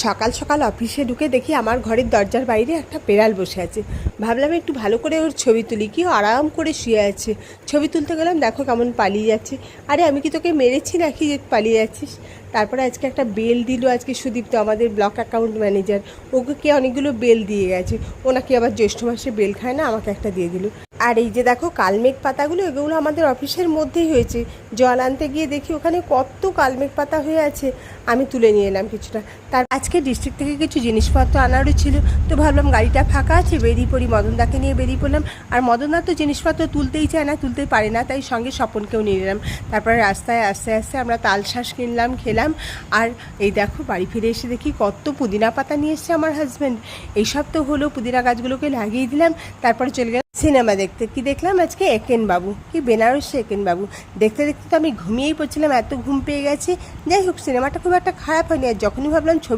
সকাল সকাল অফিসে ঢুকে দেখি আমার ঘরের দরজার বাইরে একটা বেড়াল বসে আছে। ভাবলাম একটু ভালো করে ওর ছবি তুলি, কি আরাম করে শুয়ে আছে। ছবি তুলতে গেলাম, দেখো কেমন পালিয়ে যাচ্ছে। আরে আমি কি তোকে মেরেছি নাকি যে পালিয়ে যাচ্ছিস? তারপরে আজকে একটা বেল দিল আজকে সুদীপ্ত, আমাদের ব্লক অ্যাকাউন্ট ম্যানেজার। ওকে কে অনেকগুলো বেল দিয়ে গেছে। ও নাকি আবার জ্যৈষ্ঠ মাসে বেল খায় না, আমাকে একটা দিয়ে দিল। আর এই যে দেখো কালমেঘ পাতাগুলো, এগুলো আমাদের অফিসের মধ্যেই হয়েছে। জল আনতে গিয়ে দেখি ওখানে কত কালমেঘ পাতা হয়ে আছে। আমি তুলে নিয়ে এলাম কিছুটা। তার আজকে ডিস্ট্রিক্ট থেকে কিছু জিনিসপত্র আনারও ছিল, তো ভাবলাম গাড়িটা ফাঁকা আছে, বেরিয়ে পড়ি। মদনদাকে নিয়ে বেরিয়ে পড়লাম। আর মদনদা তো জিনিসপত্র তুলতেই চায় না, তুলতে পারে না, তাই সঙ্গে স্বপনকেও নিয়ে নিলাম। তারপরে রাস্তায় আস্তে আস্তে আমরা তালশাঁস কিনলাম, খেলাম। আর এই দেখো বাড়ি ফিরে এসে দেখি কত পুদিনা পাতা নিয়ে এসছে আমার হাজব্যান্ড। এইসব তো হলো, পুদিনা গাছগুলোকে লাগিয়ে দিলাম। তারপরে চলে গেলাম সিনেমা দেখতে। কি দেখলাম আজকে? একেন বাবু, কি বেনারসি একেন বাবু। দেখতে দেখতে তো আমি ঘুমিয়েই পড়ছিলাম, এত ঘুম পেয়ে গেছে। যাই হোক, সিনেমাটা খুব একটা খারাপ হয়নি। আর যখনই ভাবলাম ছবি